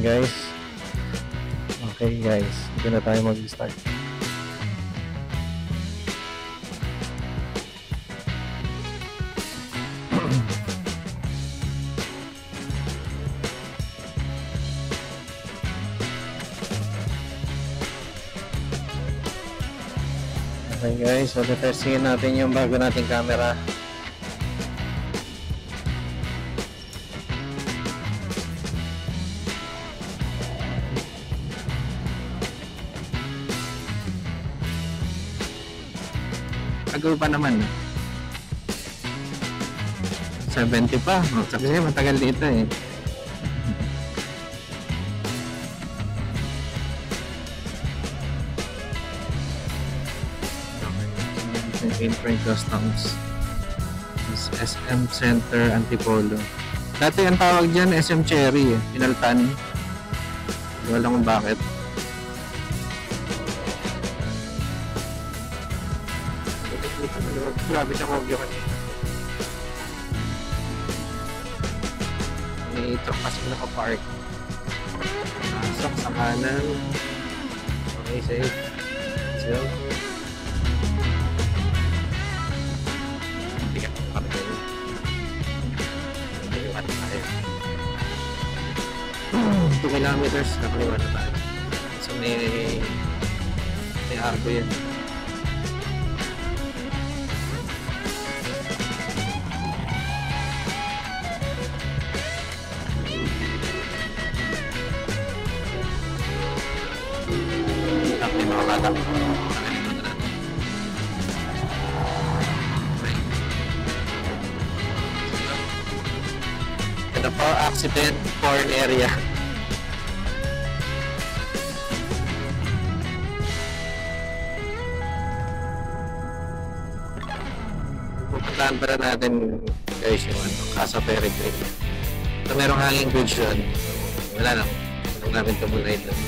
guys. Okay guys, dito na tayo mag-start. Okay guys, so testingin natin yung bago nating camera. Tagal pa naman. 70 pa. Kasi matagal dito eh. Inprint Customs. SM Center Antipolo. Dati ang tawag dyan SM Cherry eh. Pinaltan. Hindi ko alam kung bakit. Grabe siya kogyo kanina. May truck kasi nakapark. Pasok sa kanan. Okay, safe. Let's go. Hindi ka parking. Nakaliwan tayo. 2 kilometers nakaliwan na tayo. So may arbo yan. Ito po, accident porn area. Pupuntahan pa natin guys yung Casa Peregrine. Ito merong hanging bridge doon. Wala lang. Walang namin tumulay doon.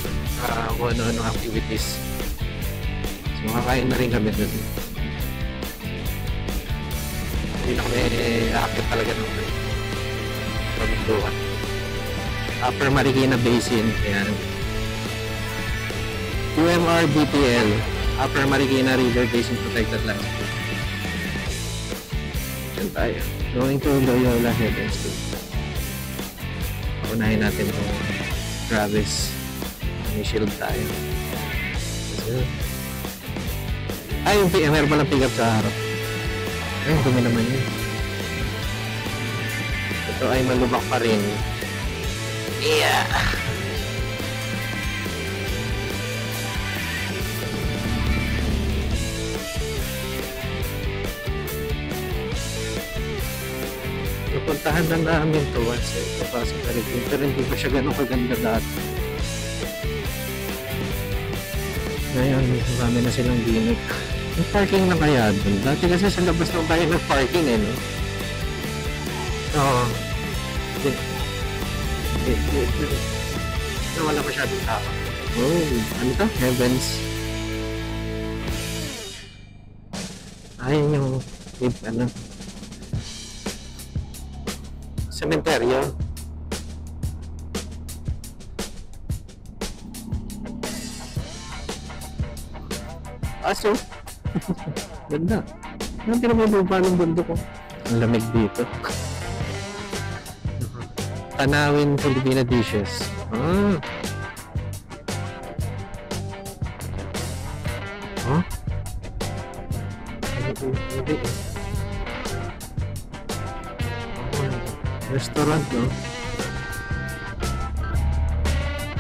Kung ano-ano activities. So makakain na rin kami doon. Hindi na kami akit talaga ng pabigduhan. Upper Marikina Basin. Ayan. UMR BPL. Upper Marikina River Basin Protected Landscape. Diyan tayo. Going to Loyola Head and School. Paunahin natin itong Travis. May shield tayo. Ay, yung meron palang pick up sa harap. Ay, dumi naman yun. Ito ay malubak pa rin. Yeah! Napuntahan na namin ito once ito kasi pero hindi pa siya ganun kaganda dati. Ngayon, marami na silang gimmick. May parking na kaya dun. Dati kasi sa labas ng tayo nag-parking eh, no? Oo. Wala masyadong tao. Oh, ano to? Heavens. Ayun yung ano, sementeryo. Aso. Ganda. Ang pinapababa ng bundok ko. Ang lamig dito. Tanawin Filipina dishes. Ah. Huh? Hindi. Restaurant, no?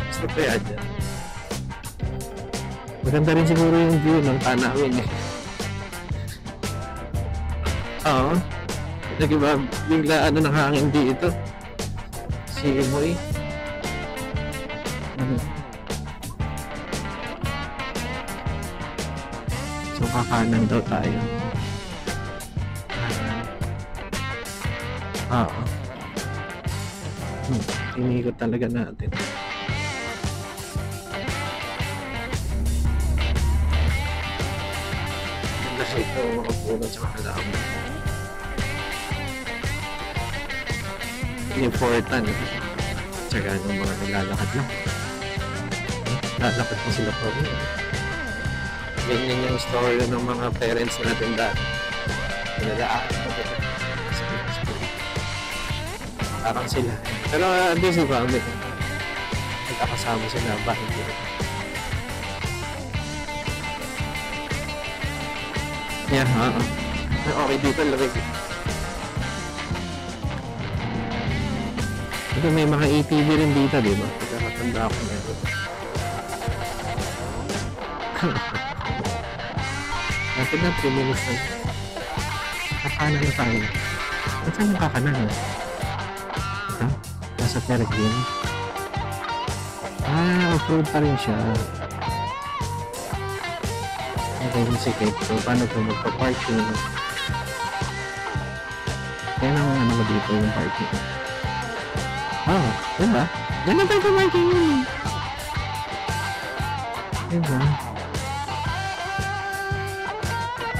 Gusto kaya dyan. Maganda rin siguro yung view ng Tanawin eh. Oo. Nagiba, bigla ano ng hangin dito. Simoy. So kakanan daw tayo. Oo. Inikot talaga natin. Kasi ito makapunan sa kakalaman. Important. tsaga ng mga nilalakad lang. Lalakad pa sila pa rin. Ganyan yung story ng mga parents natin dati. Nilalaan pa rin. Parang sila. Pero andun si Bambi. Nagkakasama sila. Bakit yun? Yeah, okay dito lamig. Ito may mga ATV rin dito, di ba? Pagkakatanda ako na ito. Natin na 3 minutes na. Kakanan na tayo. Ba't saan yung kakanan? Ito? Nasa Peregrine. Off-road pa rin siya. Okay, yung sikip. So, paano kung magpa-parking? Kaya naman ano dito yung parking. Diba? Yan ang pa-parking yun. Diba?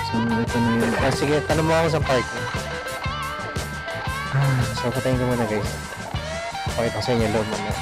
So, ito na yun. Sige, tanong mo ako sa parking. So, patayin ko muna guys. Pakita ko sa inyo loob muna.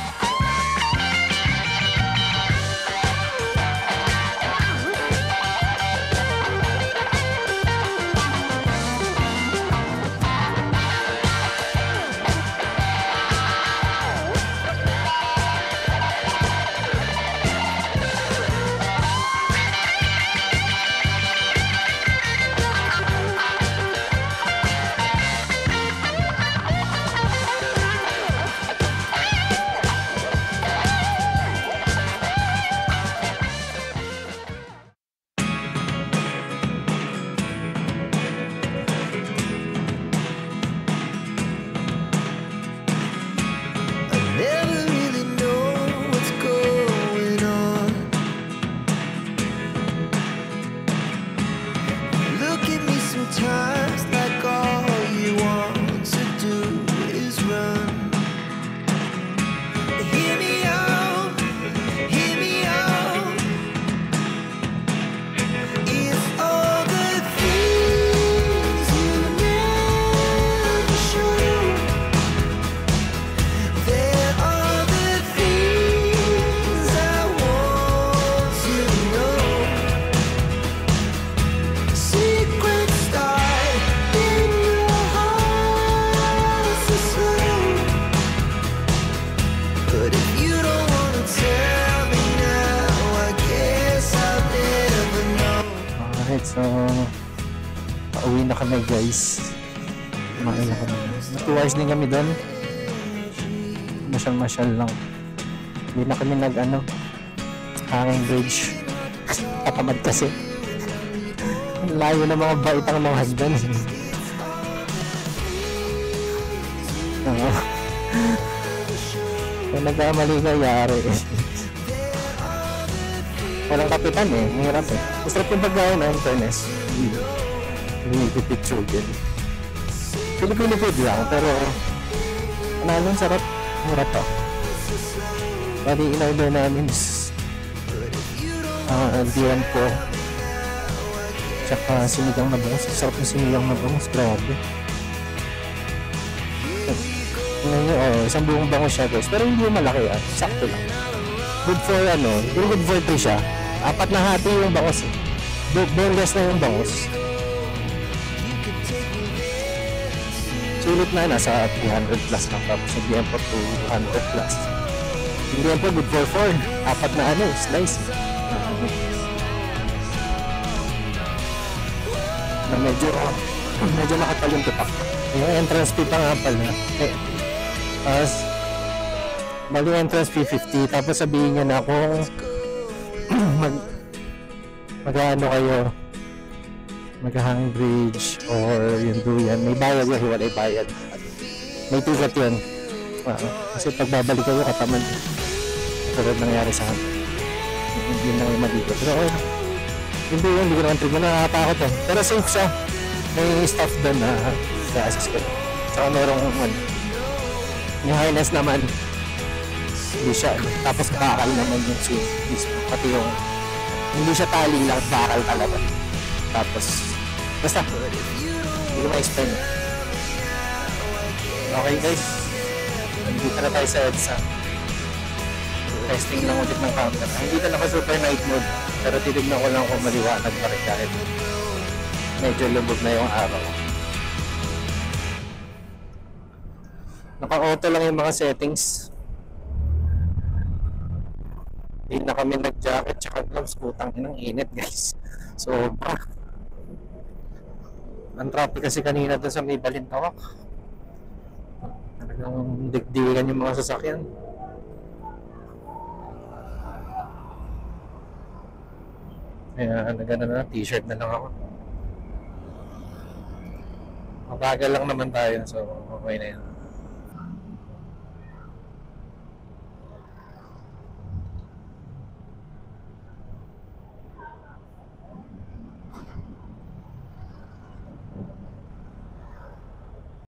So, pauwi na kami guys. Kumain na kami. 2 hours din kami doon. Masyal-masyal lang. Hindi na kami hanging bridge. Katamad kasi. Layo na mga baitang mga husband. Kung nagkamali ka, yari. Walang kapitan mahirap Masarap yung pagkain na fairness. Hindi picture din. Filipino food lang, pero ang sarap. Hirap pa. Bali, in-order namin diyan po. Tsaka sinigang na bangus. Sarap yung sinigang na bangus. Grabe. Ngayon, isang buong bangus siya guys. Pero hindi yung malaki sakto lang. Good for good for 3 siya. 4 na hati yung bangus boneless na yung bangus. Sulit na nasa 300 plus lang. Tapos yung Diempo 200 plus. Yung Diempo good for 4. 4 na slice. Na medyo makapal yung tutak. Yung entrance fee pa nga pala. Bali entrance fee 50. Tapos sabihin niya na kung mag-ano kayo, mag-hang bridge or yung duyan, may bayad yun, hiwalay bayad, may ticket yun. Kasi pagbabalik kayo katamad, tulad nangyari sa akin, hindi na may mag-ikot. Pero yung duyan, hindi ko naman trip, nakakatakot pero safe siya, may staff doon na i-assist ko. Saka merong yung harness naman, hindi siya, tapos bakal naman yung swing, pati yung hindi siya tali lang, bakal talaga. Tapos, basta, hindi ko ma-explain. Okay guys, nandito na tayo sa EDSA. Testing lang ulit ng camera. Hindi na naka super night mode. Pero titignan ko lang kung maliwanag pa rin kahit medyo lubog na yung araw. Naka-auto lang yung mga settings. Hindi na kami nag-jacket tsaka gloves. Putang inang init guys. Sobra. Ang traffic kasi kanina doon sa may Balintawak. Talagang digdigan yung mga sasakyan. Kaya nagana na, t-shirt na lang ako. Mabagal lang naman tayo, so okay na yan.